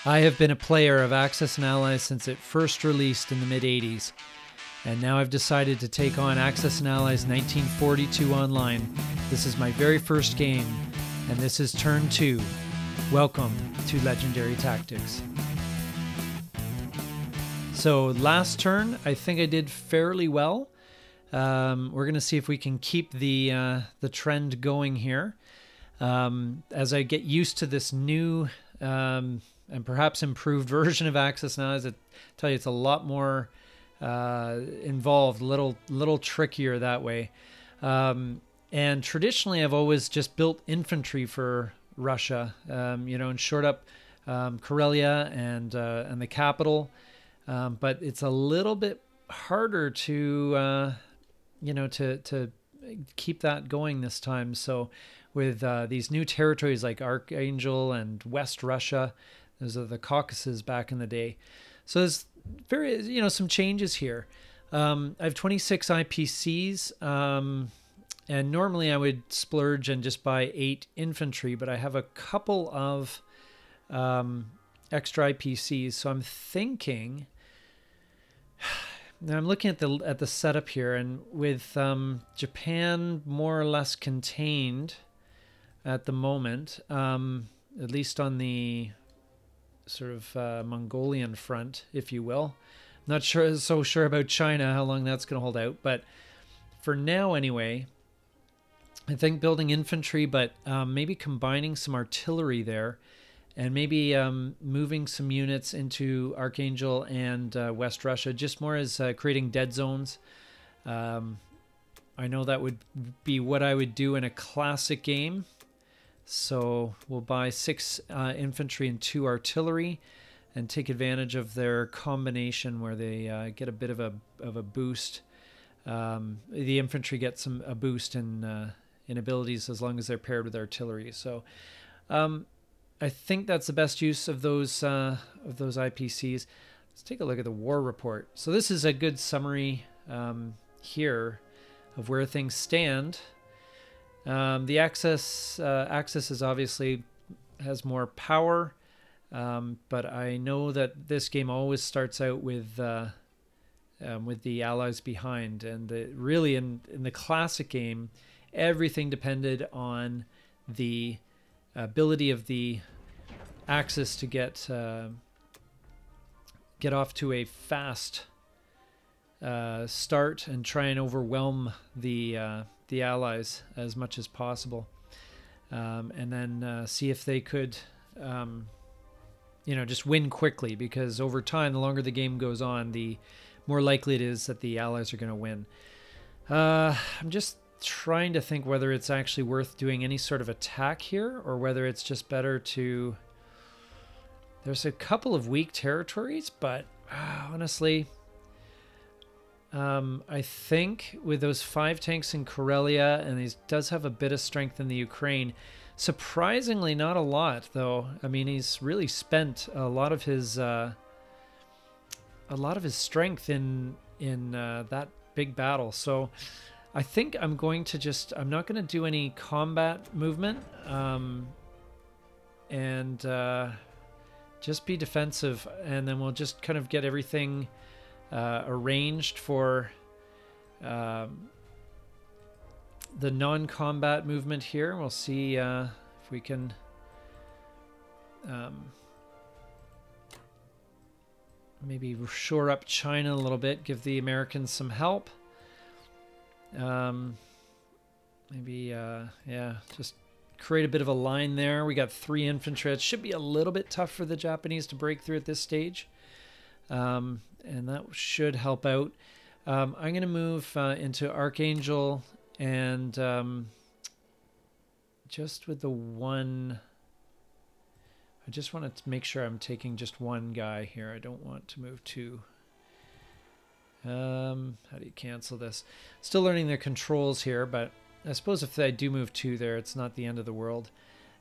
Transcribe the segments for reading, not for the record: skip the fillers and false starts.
I have been a player of Axis and Allies since it first released in the mid-80s, and now I've decided to take on Axis and Allies 1942 online. This is my very first game, and this is turn 2. Welcome to Legendary Tactics. So last turn, I think I did fairly well. We're going to see if we can keep the trend going here. As I get used to this new and perhaps improved version of Axis now, as I tell you, it's a lot more involved, a little trickier that way. And traditionally, I've always just built infantry for Russia, and shored up Karelia and the capital. But it's a little bit harder to keep that going this time. So with these new territories like Archangel and West Russia, those are the Caucasus back in the day. So there's some changes here. I have 26 IPCs, and normally I would splurge and just buy 8 infantry, but I have a couple of extra IPCs. So I'm thinking, now I'm looking at the setup here, and with Japan more or less contained at the moment, at least on the sort of Mongolian front, if you will. Not so sure about China, how long that's going to hold out, but for now anyway, I think building infantry, but maybe combining some artillery there, and maybe moving some units into Archangel and West Russia, just more as creating dead zones. I know that would be what I would do in a classic game. So we'll buy 6 infantry and 2 artillery and take advantage of their combination where they get a bit of a boost. The infantry gets a boost in abilities as long as they're paired with artillery. So I think that's the best use of those IPCs. Let's take a look at the war report. So this is a good summary here of where things stand. The Axis is obviously has more power, but I know that this game always starts out with the Allies behind, and really in the classic game, everything depended on the ability of the Axis to get off to a fast start and try and overwhelm the Allies as much as possible, and then see if they could just win quickly, because over time, the longer the game goes on, the more likely it is that the Allies are going to win. I'm just trying to think whether it's actually worth doing any sort of attack here, or whether it's just better to... There's a couple of weak territories, but honestly, I think with those 5 tanks in Karelia, and he does have a bit of strength in the Ukraine, surprisingly not a lot though. I mean, he's really spent a lot of his strength in that big battle. So I think I'm going to I'm not going to do any combat movement, and just be defensive, and then we'll just kind of get everything arranged for the non-combat movement here. We'll see if we can maybe shore up China a little bit, give the Americans some help. Maybe just create a bit of a line there. We got 3 infantry. It should be a little bit tough for the Japanese to break through at this stage, and that should help out. I'm going to move into Archangel, and just with the one, I just want to make sure I'm taking just one guy here. I don't want to move 2. How do you cancel this? Still learning the controls here, but I suppose if I do move 2 there, it's not the end of the world.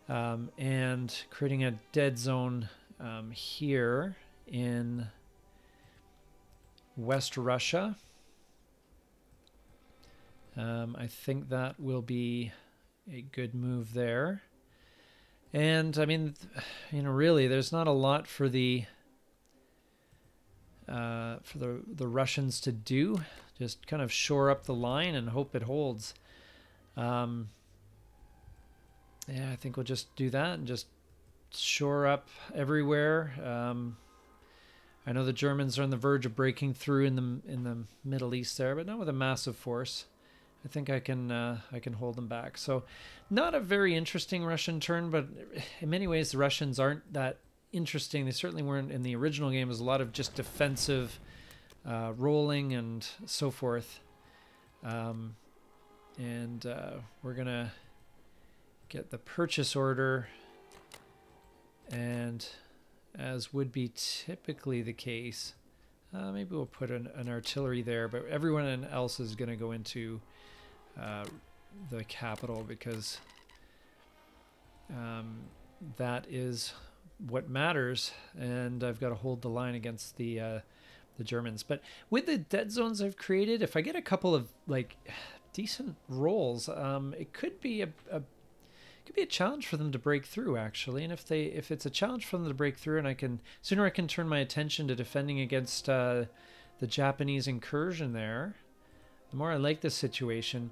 And creating a dead zone here in West Russia. I think that will be a good move there. And I mean, really, there's not a lot for the Russians to do. Just kind of shore up the line and hope it holds. Yeah, I think we'll just do that and just shore up everywhere. I know the Germans are on the verge of breaking through in the Middle East there, but not with a massive force. I think I can hold them back. So, not a very interesting Russian turn, but in many ways the Russians aren't that interesting. They certainly weren't in the original game. It was a lot of just defensive rolling and so forth. And we're gonna get the purchase order, and as would be typically the case, maybe we'll put an artillery there, but everyone else is going to go into the capital, because that is what matters, and I've got to hold the line against the Germans. But with the dead zones I've created, if I get a couple of like decent rolls, it could be a challenge for them to break through, actually. And if it's a challenge for them to break through, and sooner I can turn my attention to defending against the Japanese incursion there, the more I like this situation.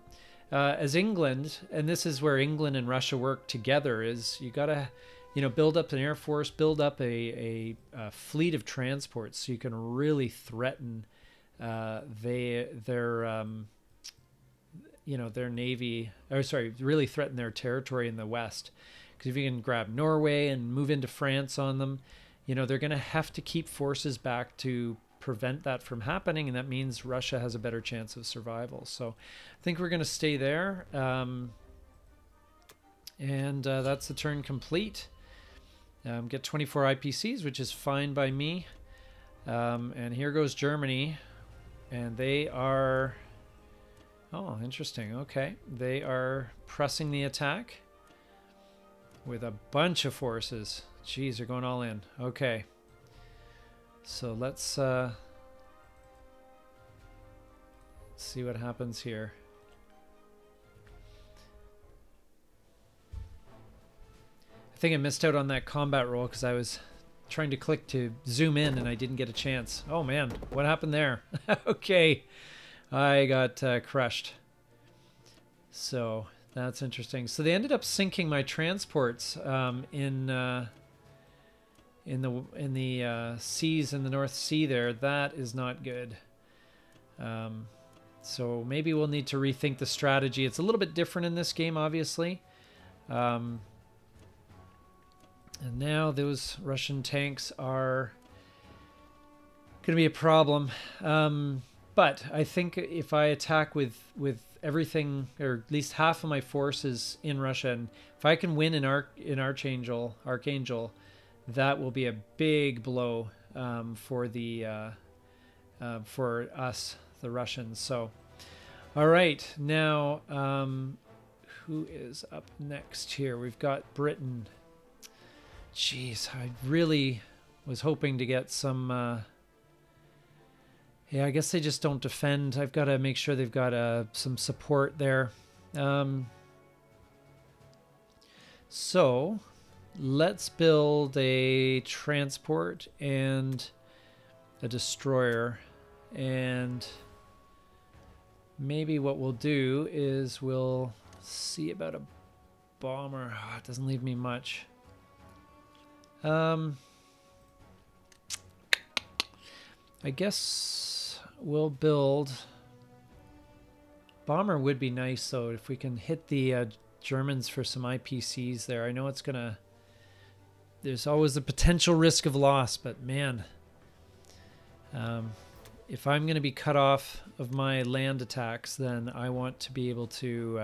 As England, and this is where England and Russia work together, is you gotta build up an air force, build up a fleet of transports, so you can really threaten their navy, really threaten their territory in the west. Because if you can grab Norway and move into France on them, they're going to have to keep forces back to prevent that from happening, and that means Russia has a better chance of survival. So I think we're going to stay there. And that's the turn complete. Get 24 IPCs, which is fine by me. And here goes Germany, and they are... Oh, interesting. Okay. They are pressing the attack with a bunch of forces. Jeez, they're going all in. Okay. So let's see what happens here. I think I missed out on that combat roll because I was trying to click to zoom in and I didn't get a chance. Oh man, what happened there? Okay. I got crushed. So that's interesting. So they ended up sinking my transports in the seas in the North Sea there. That is not good. So maybe we'll need to rethink the strategy. It's a little bit different in this game, obviously. And now those Russian tanks are going to be a problem. But I think if I attack with everything, or at least half of my forces in Russia, and if I can win in Archangel, that will be a big blow for us, the Russians. So, all right, now who is up next here? We've got Britain. Jeez, I really was hoping to get some. Yeah, I guess they just don't defend. I've got to make sure they've got some support there. So let's build a transport and a destroyer. And maybe what we'll do is we'll see about a bomber. Oh, it doesn't leave me much. I guess we'll build... Bomber would be nice, though, if we can hit the Germans for some IPCs there. I know it's going to... There's always a potential risk of loss, but man... if I'm going to be cut off of my land attacks, then I want to be able to...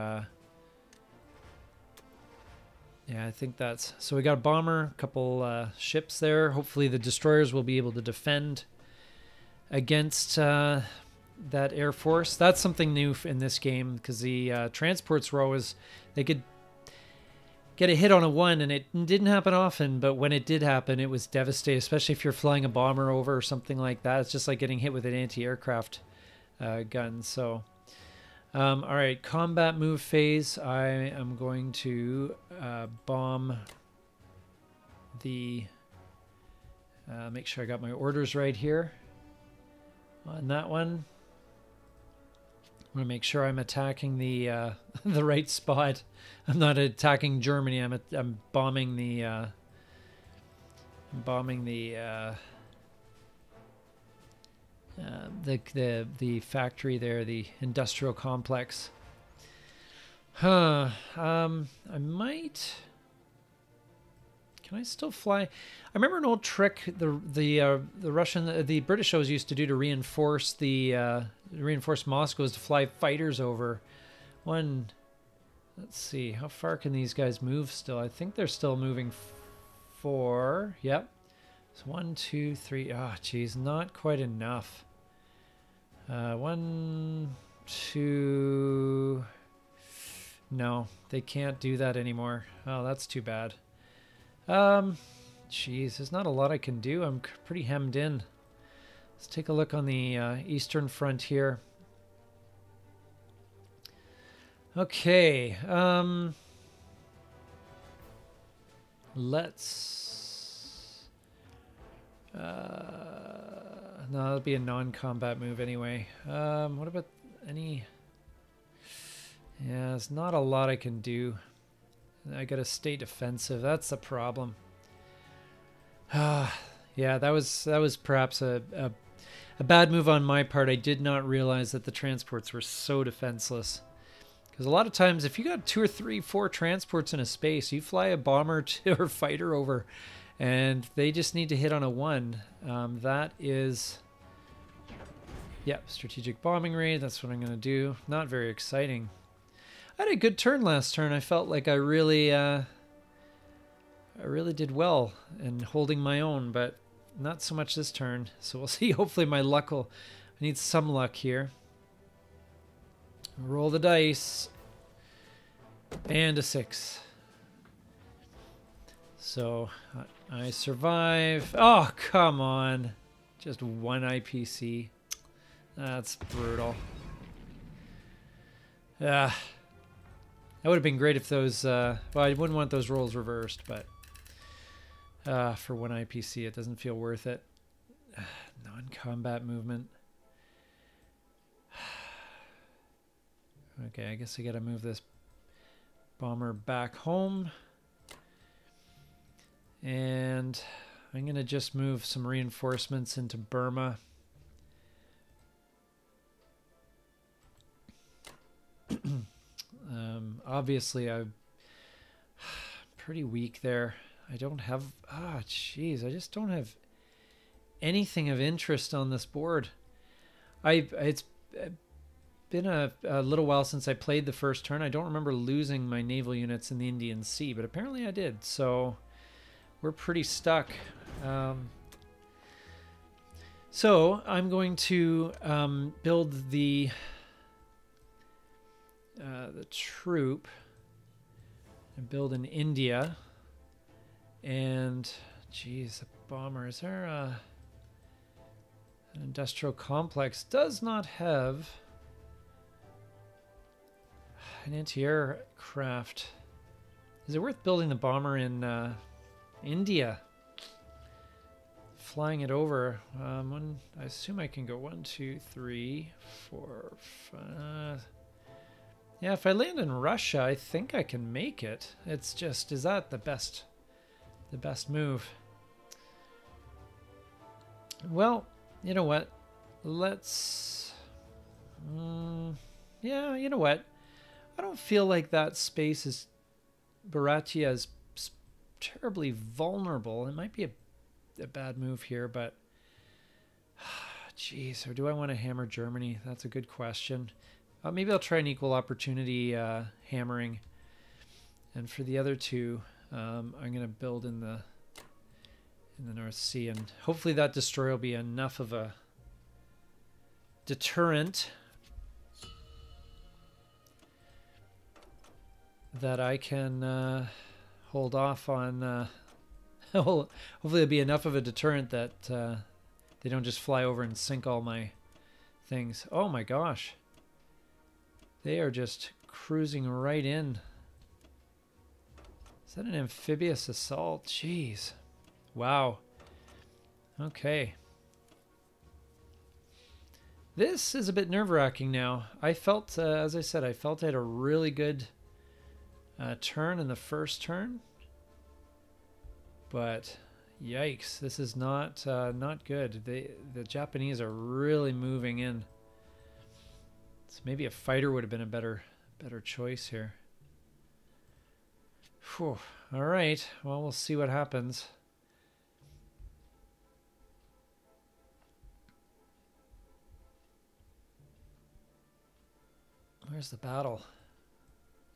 yeah, I think that's... So we got a bomber, a couple ships there. Hopefully the destroyers will be able to defend against that air force. That's something new in this game, because the transports were always... They could get a hit on a 1, and it didn't happen often, but when it did happen, it was devastating, especially if you're flying a bomber over or something like that. It's just like getting hit with an anti-aircraft gun. So, all right, combat move phase. I am going to bomb the... make sure I got my orders right here on that one. I want to make sure I'm attacking the the right spot. I'm not attacking Germany. I'm bombing the the factory there, the industrial complex. Huh. I might. Can I still fly? I remember an old trick the British always used to do to reinforce Moscow is to fly fighters over. Let's see, how far can these guys move still? I think they're still moving 4. Yep. So 1, 2, 3. Oh, geez, not quite enough. 1, 2. No, they can't do that anymore. Oh, that's too bad. Geez, there's not a lot I can do. I'm pretty hemmed in. Let's take a look on the eastern front here. Okay, let's... no, that'll be a non-combat move anyway. What about any... Yeah, there's not a lot I can do. I gotta stay defensive. That's the problem. Yeah, that was perhaps a bad move on my part. I did not realize that the transports were so defenseless. Because a lot of times, if you got 2 or 3, 4 transports in a space, you fly a bomber or fighter over, and they just need to hit on a 1. That is, yeah, strategic bombing raid. That's what I'm gonna do. Not very exciting. I had a good turn last turn. I felt like I really did well in holding my own, but not so much this turn. So we'll see. Hopefully my luck will... I need some luck here. Roll the dice. And a 6. So I survive. Oh, come on. Just 1 IPC. That's brutal. That would have been great if those... well, I wouldn't want those rolls reversed, but... for 1 IPC, it doesn't feel worth it. Non-combat movement. Okay, I guess I gotta move this bomber back home. And I'm gonna just move some reinforcements into Burma. Obviously, I'm pretty weak there. I don't have... Ah, jeez. I just don't have anything of interest on this board. It's been a little while since I played the first turn. I don't remember losing my naval units in the Indian Sea, but apparently I did. So we're pretty stuck. So I'm going to build the troop and build in India. And, geez, a bomber. Is there an industrial complex? Does not have an anti-aircraft. Is it worth building the bomber in India? Flying it over. I assume I can go 1, 2, 3, 4, 5. Yeah, if I land in Russia, I think I can make it. It's just, is that the best move? Well, you know what? Let's... yeah, you know what? I don't feel like that space is... Baratia is terribly vulnerable. It might be a bad move here, but... Jeez, or do I want to hammer Germany? That's a good question. Maybe I'll try an equal opportunity hammering. And for the other two, I'm going to build in the North Sea, and hopefully that destroyer will be enough of a deterrent that I can hold off on. Hopefully it'll be enough of a deterrent that they don't just fly over and sink all my things. Oh my gosh. They are just cruising right in. Is that an amphibious assault? Jeez. Wow. Okay. This is a bit nerve-wracking now. I felt, as I said, I felt I had a really good turn in the first turn. But yikes, this is not not good. The Japanese are really moving in. So maybe a fighter would have been a better choice here. Whew. All right. Well, we'll see what happens. Where's the battle?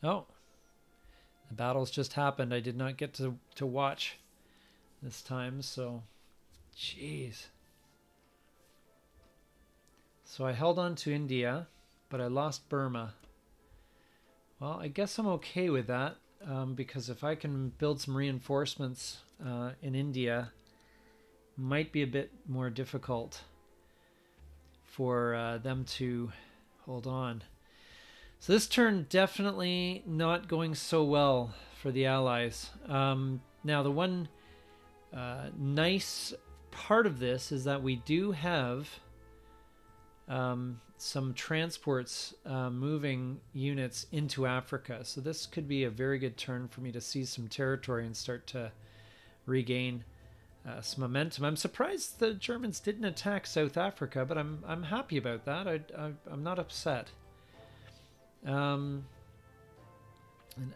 Oh, the battle's just happened. I did not get to watch this time, so jeez. So I held on to India, but I lost Burma. Well, I guess I'm okay with that, because if I can build some reinforcements in India, might be a bit more difficult for them to hold on. So this turn definitely not going so well for the Allies. Now the one nice part of this is that we do have some transports moving units into Africa. So this could be a very good turn for me to seize some territory and start to regain some momentum. I'm surprised the Germans didn't attack South Africa, but I'm happy about that. I'm not upset. And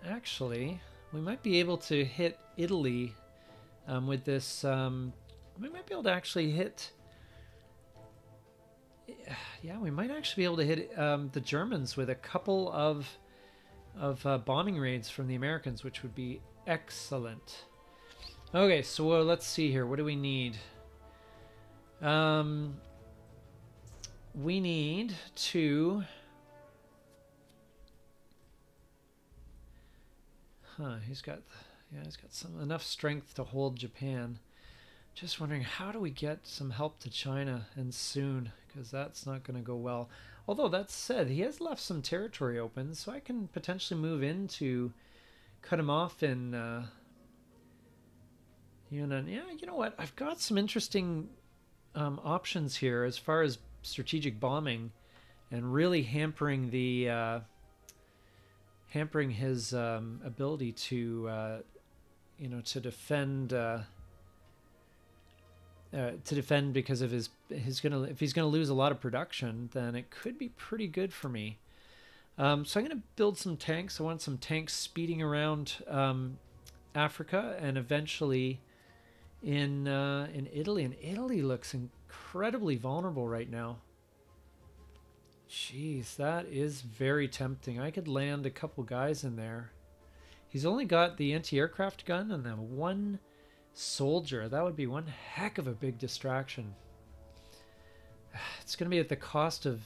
actually, we might be able to hit Italy with this. We might be able to actually hit. Yeah, we might actually be able to hit the Germans with a couple of bombing raids from the Americans, which would be excellent. Okay, so let's see here. What do we need? We need to. He's got enough strength to hold Japan. Just wondering, how do we get some help to China, and soon, because that's not going to go well. Although that said, he has left some territory open, so I can potentially move in to cut him off in Yunnan. Yeah, you know what? I've got some interesting options here as far as strategic bombing, and really hampering the hampering his ability to to defend. To defend because of if he's gonna lose a lot of production, then it could be pretty good for me. So I'm gonna build some tanks. I want some tanks speeding around Africa, and eventually in Italy. And Italy looks incredibly vulnerable right now. Jeez, that is very tempting. I could land a couple guys in there. He's only got the anti-aircraft gun and then one soldier. That would be one heck of a big distraction. It's going to be at the cost of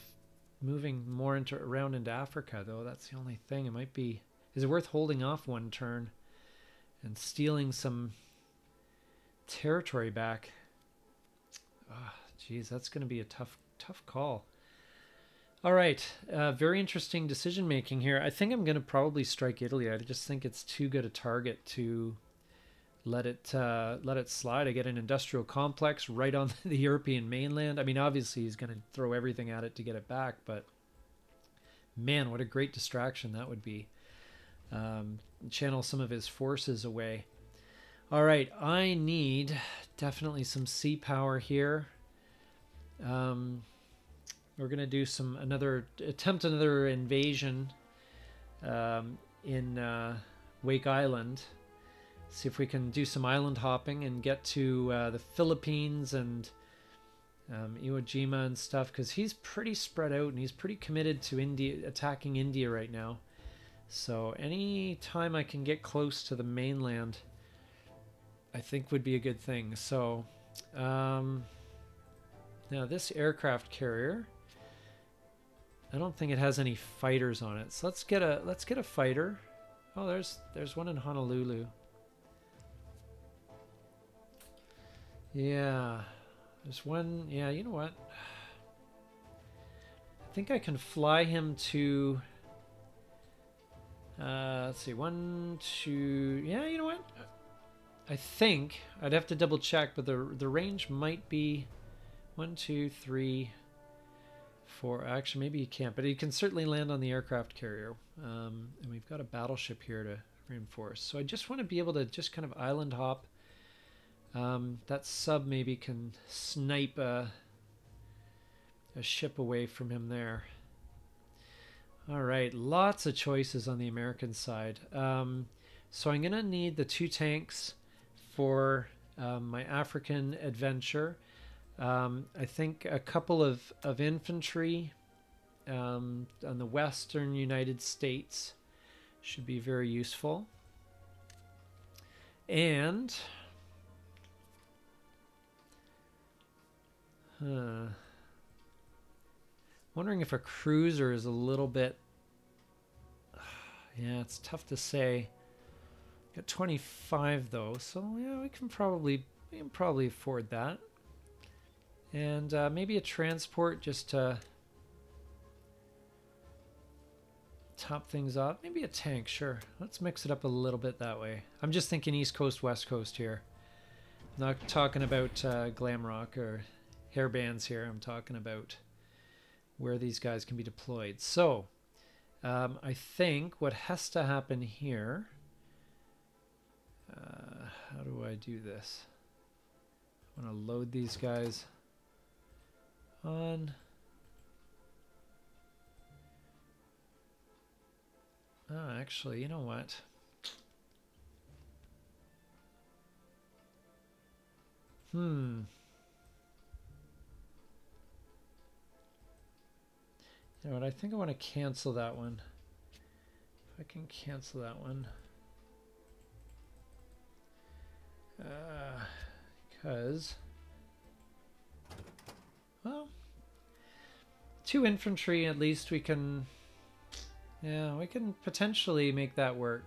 moving more around into Africa, though. That's the only thing. It might be. Is it worth holding off one turn and stealing some territory back? Oh, geez, that's going to be a tough call. All right, very interesting decision making here. I think I'm going to probably strike Italy. I just think it's too good a target to let it slide. I get an industrial complex right on the European mainland. I mean, obviously he's going to throw everything at it to get it back, but man, what a great distraction that would be. Channel some of his forces away. All right, I need definitely some sea power here. We're going to do another invasion in Wake Island. See if we can do some island hopping and get to the Philippines and Iwo Jima and stuff, because he's pretty spread out and he's pretty committed to attacking India right now. So any time I can get close to the mainland, I think would be a good thing. So now this aircraft carrier, I don't think it has any fighters on it. So let's get a fighter. Oh, there's one in Honolulu. Yeah, there's one. Yeah, you know what? I think I can fly him to. Let's see, 1, 2. Yeah, you know what? I think I'd have to double check, but the range might be 1, 2, 3, 4. Actually, maybe he can't, but he can certainly land on the aircraft carrier. And we've got a battleship here to reinforce. So I just want to be able to just kind of island hop. That sub maybe can snipe a ship away from him there. All right, lots of choices on the American side. So I'm going to need the 2 tanks for my African adventure. I think a couple of infantry on the western United States should be very useful. And wondering if a cruiser is a little bit, yeah, it's tough to say. Got 25 though, so yeah, we can probably afford that. And maybe a transport just to top things off. Maybe a tank, sure. Let's mix it up a little bit that way. I'm just thinking East Coast, West Coast here. I'm not talking about glam rock or hair bands here. I'm talking about where these guys can be deployed. So I think what has to happen here, how do I do this? I want to load these guys on. Oh, actually, you know what? You know what? I think I want to cancel that one. If I can cancel that one. Because, well, 2 infantry at least we can, yeah, we can potentially make that work.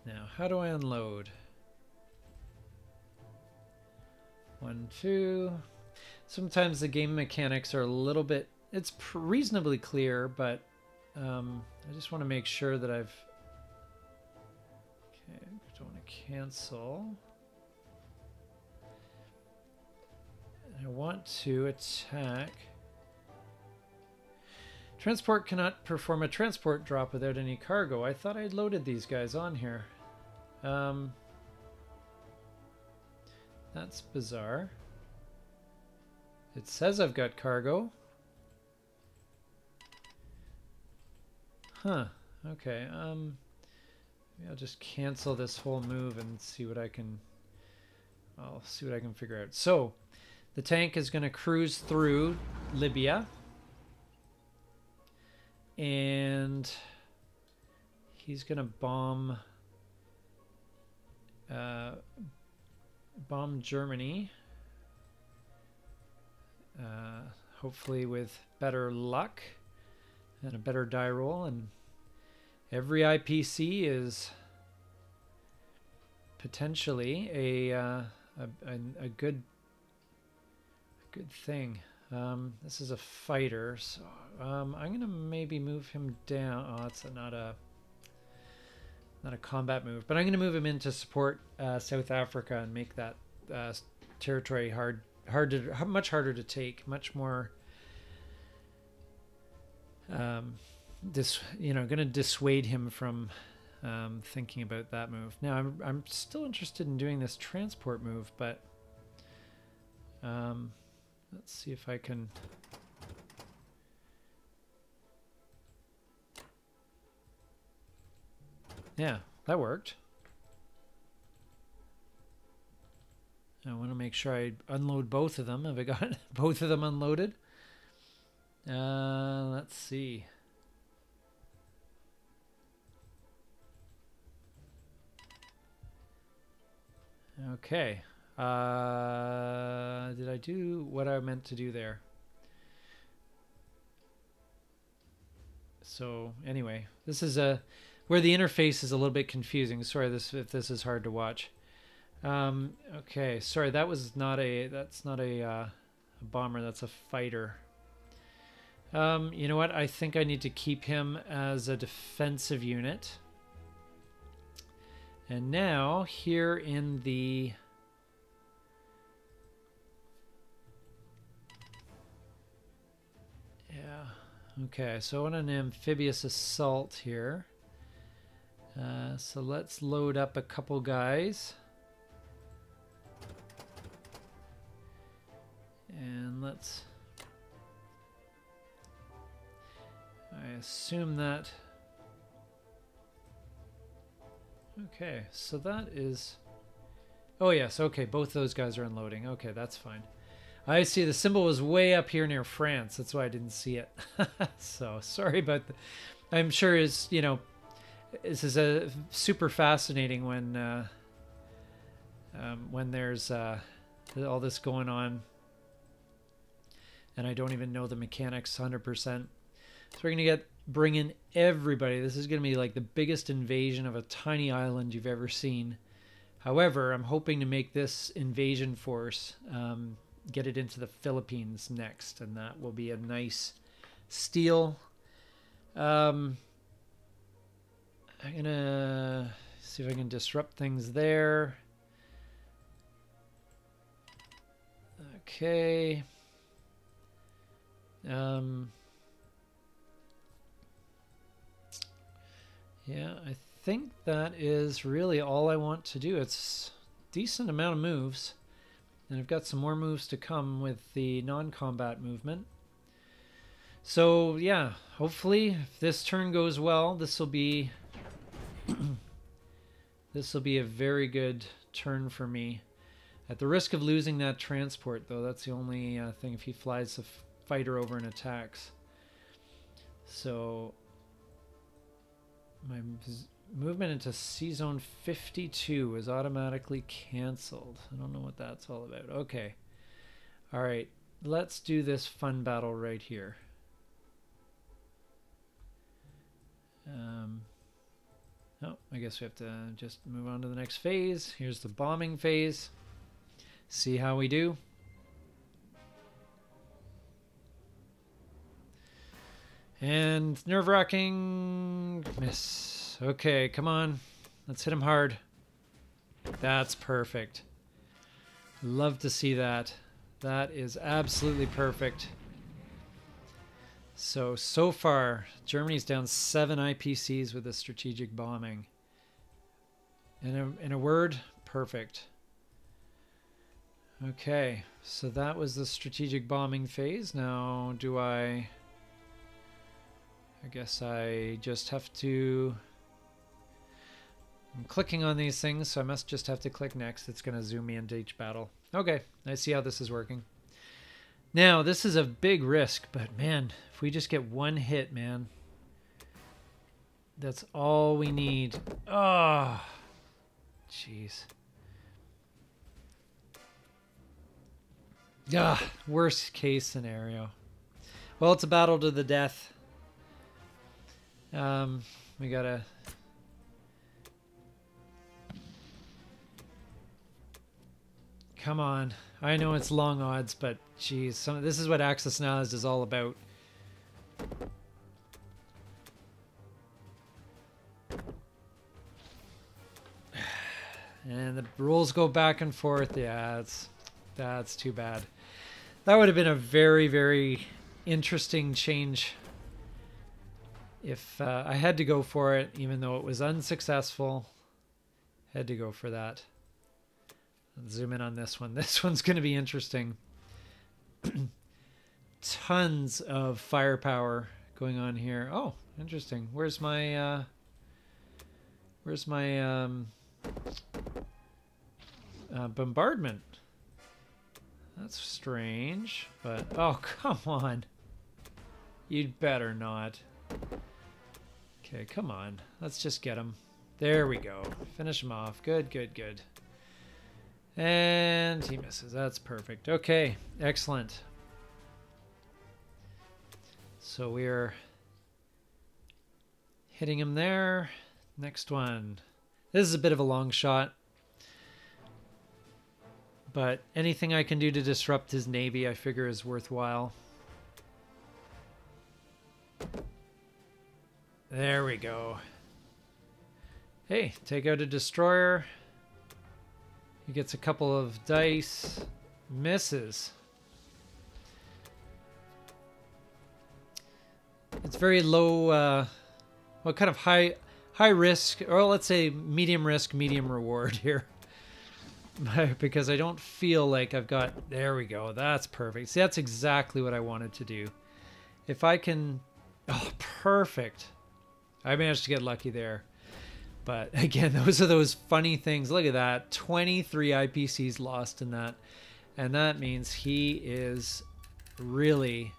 Now, how do I unload? 1, 2. Sometimes the game mechanics are a little bit, it's reasonably clear, but I just want to make sure that I've, okay, I don't want to cancel. I want to attack. Transport cannot perform a transport drop without any cargo. I thought I'd loaded these guys on here. That's bizarre. It says I've got cargo. Huh. Okay. Maybe I'll just cancel this whole move and see what I can. I'll see what I can figure out. So, the tank is going to cruise through Libya, and he's going to bomb Germany. Hopefully with better luck and a better die roll, and every IPC is potentially a good thing. This is a fighter, so I'm gonna maybe move him down. Oh, it's not a combat move, but I'm gonna move him in to support South Africa and make that territory much harder to take, much more going to dissuade him from thinking about that move. Now I'm still interested in doing this transport move, but let's see if I can. Yeah, that worked. I want to make sure I unload both of them. Have I got both of them unloaded? Let's see. Okay. Did I do what I meant to do there? So anyway, this is where the interface is a little bit confusing. Sorry if this is hard to watch. Okay, sorry, that's not a bomber, that's a fighter. You know what? I think I need to keep him as a defensive unit. And now, here in the... Yeah, okay, so I want an amphibious assault here. So let's load up a couple guys. And let's... I assume that... Okay, so that is... Oh yes, okay, both those guys are unloading. Okay, that's fine. I see the symbol was way up here near France. That's why I didn't see it. So, sorry about that. I'm sure is, you know, this is a super fascinating when there's all this going on and I don't even know the mechanics 100%. So we're going to bring in everybody. This is going to be like the biggest invasion of a tiny island you've ever seen. However, I'm hoping to make this invasion force get it into the Philippines next, and that will be a nice steal. I'm going to see if I can disrupt things there. Okay. Yeah, I think that is really all I want to do. It's a decent amount of moves. And I've got some more moves to come with the non-combat movement. So, yeah, hopefully, if this turn goes well, this will be... this will be a very good turn for me. At the risk of losing that transport, though, that's the only thing if he flies the fighter over and attacks. So... my movement into C zone 52 is automatically canceled. I don't know what that's all about. Okay. All right. Let's do this fun battle right here. Oh, I guess we have to just move on to the next phase. Here's the bombing phase. See how we do. And nerve-wracking miss. Okay, come on. Let's hit him hard. That's perfect. Love to see that. That is absolutely perfect. So far, Germany's down 7 IPCs with the strategic bombing. In a word, perfect. Okay, so that was the strategic bombing phase. Now, do I guess I just have to... I'm clicking on these things, so I must just have to click next. It's going to zoom me into each battle. Okay, I see how this is working. Now, this is a big risk, but man, if we just get one hit, man, that's all we need. Oh, jeez. Ah, worst case scenario. Well, it's a battle to the death. We gotta... Come on. I know it's long odds, but geez, this is what Axis Allies is all about. And the rules go back and forth. Yeah, that's too bad. That would have been a very, very interesting change if I had to go for it, even though it was unsuccessful. Had to go for that. Let's zoom in on this one. This one's going to be interesting. Tons of firepower going on here. Oh, interesting. Where's my bombardment? That's strange, but oh, come on. You'd better not. Okay, come on. Let's just get him. There we go. Finish him off. Good, good, good. And he misses. That's perfect. Okay, excellent. So we're hitting him there. Next one. This is a bit of a long shot. But anything I can do to disrupt his navy, I figure is worthwhile. There we go. Hey, take out a destroyer. He gets a couple of dice. Misses. It's very low, well, kind of high risk, or let's say medium risk, medium reward here. Because I don't feel like I've got, there we go, that's perfect. See, that's exactly what I wanted to do. If I can, oh, perfect. I managed to get lucky there. But again, those are those funny things. Look at that, 23 IPCs lost in that. And that means he is really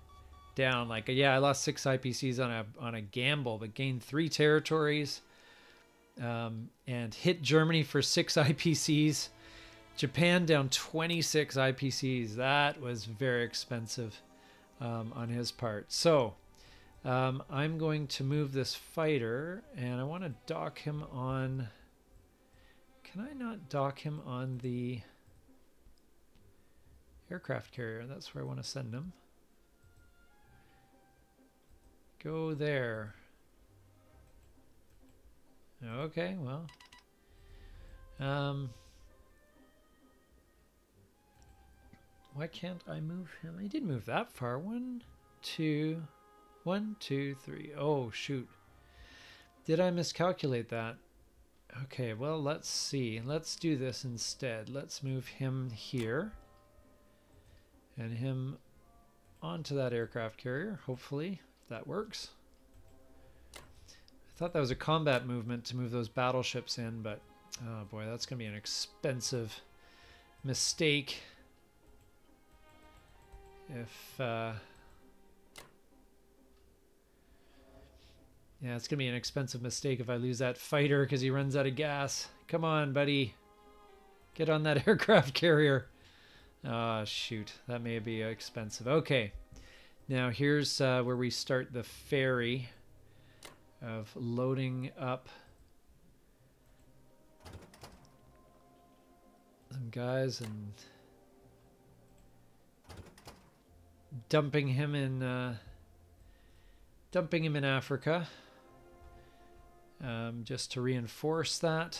down. Like, yeah, I lost 6 IPCs on a gamble, but gained 3 territories, and hit Germany for 6 IPCs. Japan down 26 IPCs. That was very expensive on his part. So I'm going to move this fighter, and I want to dock him on... Can I not dock him on the aircraft carrier? That's where I want to send him. Go there. Okay, well. Why can't I move him? I did move that far. 1, 2, 1, 2, 3. Oh, shoot. Did I miscalculate that? Okay, well, let's see. Let's do this instead. Let's move him here. And him onto that aircraft carrier, hopefully. That works. I thought that was a combat movement to move those battleships in, but oh boy, that's going to be an expensive mistake. If yeah, it's going to be an expensive mistake if I lose that fighter because he runs out of gas. Come on, buddy. Get on that aircraft carrier. Oh, shoot. That may be expensive. Okay. Now here's where we start the ferry of loading up some guys and dumping him in Africa, just to reinforce that.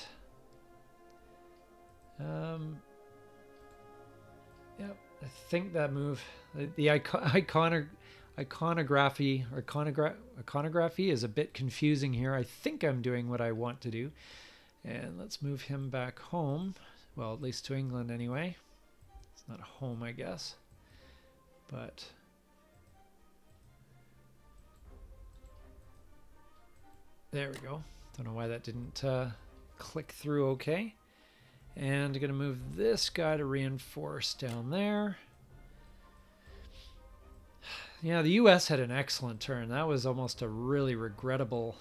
Yep, I think that move, the iconography is a bit confusing here. I think I'm doing what I want to do. And let's move him back home. Well, at least to England anyway. It's not home, I guess. But there we go. Don't know why that didn't click through okay. And I'm going to move this guy to reinforce down there. Yeah, the US had an excellent turn. That was almost a really regrettable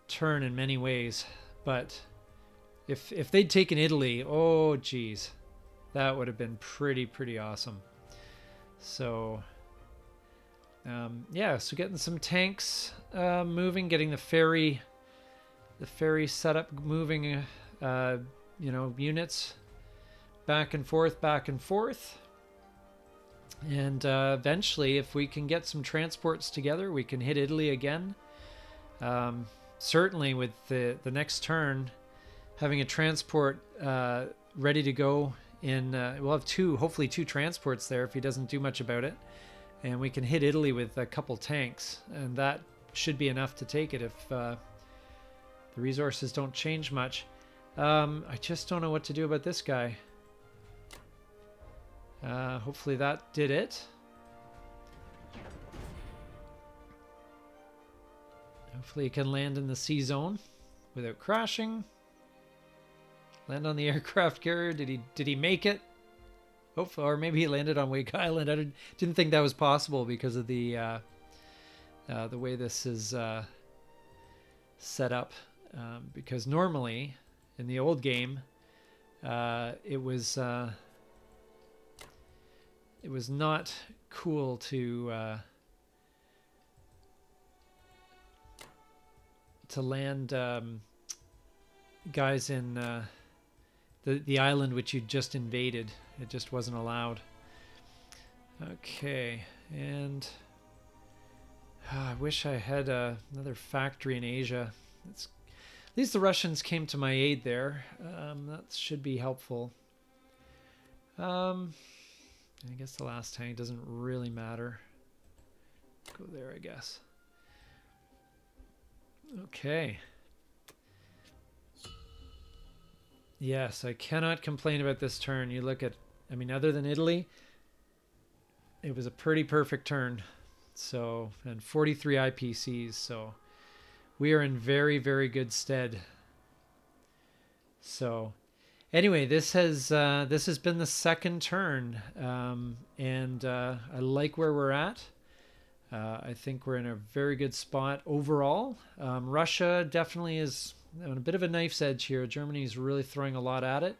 turn in many ways. But if they'd taken Italy, oh geez, that would have been pretty awesome. So yeah, so getting some tanks moving, getting the ferry set up, moving you know, units back and forth. And eventually, if we can get some transports together, we can hit Italy again. Certainly with the next turn, having a transport ready to go in, we'll have hopefully two transports there if he doesn't do much about it. And we can hit Italy with a couple tanks, and that should be enough to take it if the resources don't change much. I just don't know what to do about this guy. Hopefully that did it. Hopefully he can land in the sea zone without crashing. Land on the aircraft carrier. Did he make it? Hopefully, or maybe he landed on Wake Island. I didn't think that was possible because of the way this is set up. Because normally in the old game, it was not cool to land guys in the island which you just invaded. It just wasn't allowed. Okay, and I wish I had another factory in Asia. At least the Russians came to my aid there. That should be helpful. I guess the last tank doesn't really matter. Go there, I guess. Okay. Yes, I cannot complain about this turn. You look at, I mean, other than Italy, it was a pretty perfect turn. So, and 43 IPCs, so we are in very, very good stead. So, anyway, this has been the second turn, and I like where we're at. I think we're in a very good spot overall. Russia definitely is on a bit of a knife's edge here. Germany's really throwing a lot at it,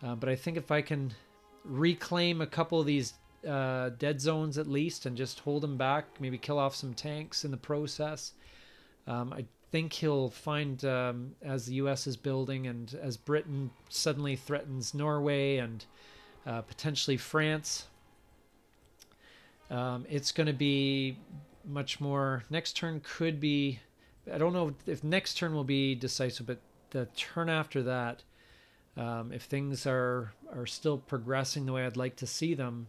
but I think if I can reclaim a couple of these dead zones at least and just hold him back, maybe kill off some tanks in the process. I think he'll find, as the US is building and as Britain suddenly threatens Norway and potentially France, it's going to be much more. Next turn could be, I don't know if next turn will be decisive, but the turn after that, if things are still progressing the way I'd like to see them,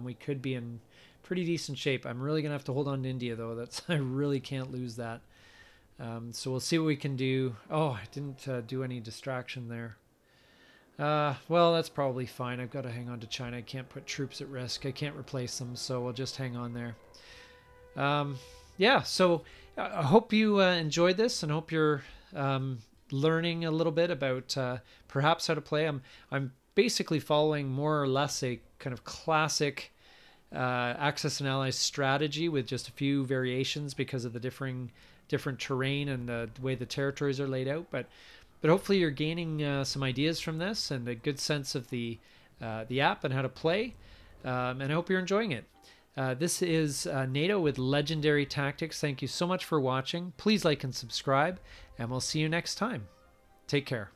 we could be in pretty decent shape. I'm really going to have to hold on to India, though. I really can't lose that. So we'll see what we can do. Oh, I didn't do any distraction there. Well, that's probably fine. I've got to hang on to China. I can't put troops at risk. I can't replace them, so we'll just hang on there. Yeah, so I hope you enjoyed this, and hope you're learning a little bit about perhaps how to play. I'm basically following more or less a kind of classic Axis and Allies strategy with just a few variations because of the different terrain and the way the territories are laid out. But hopefully you're gaining some ideas from this and a good sense of the app and how to play. And I hope you're enjoying it. This is NATO with Legendary Tactics. Thank you so much for watching. Please like and subscribe, and we'll see you next time. Take care.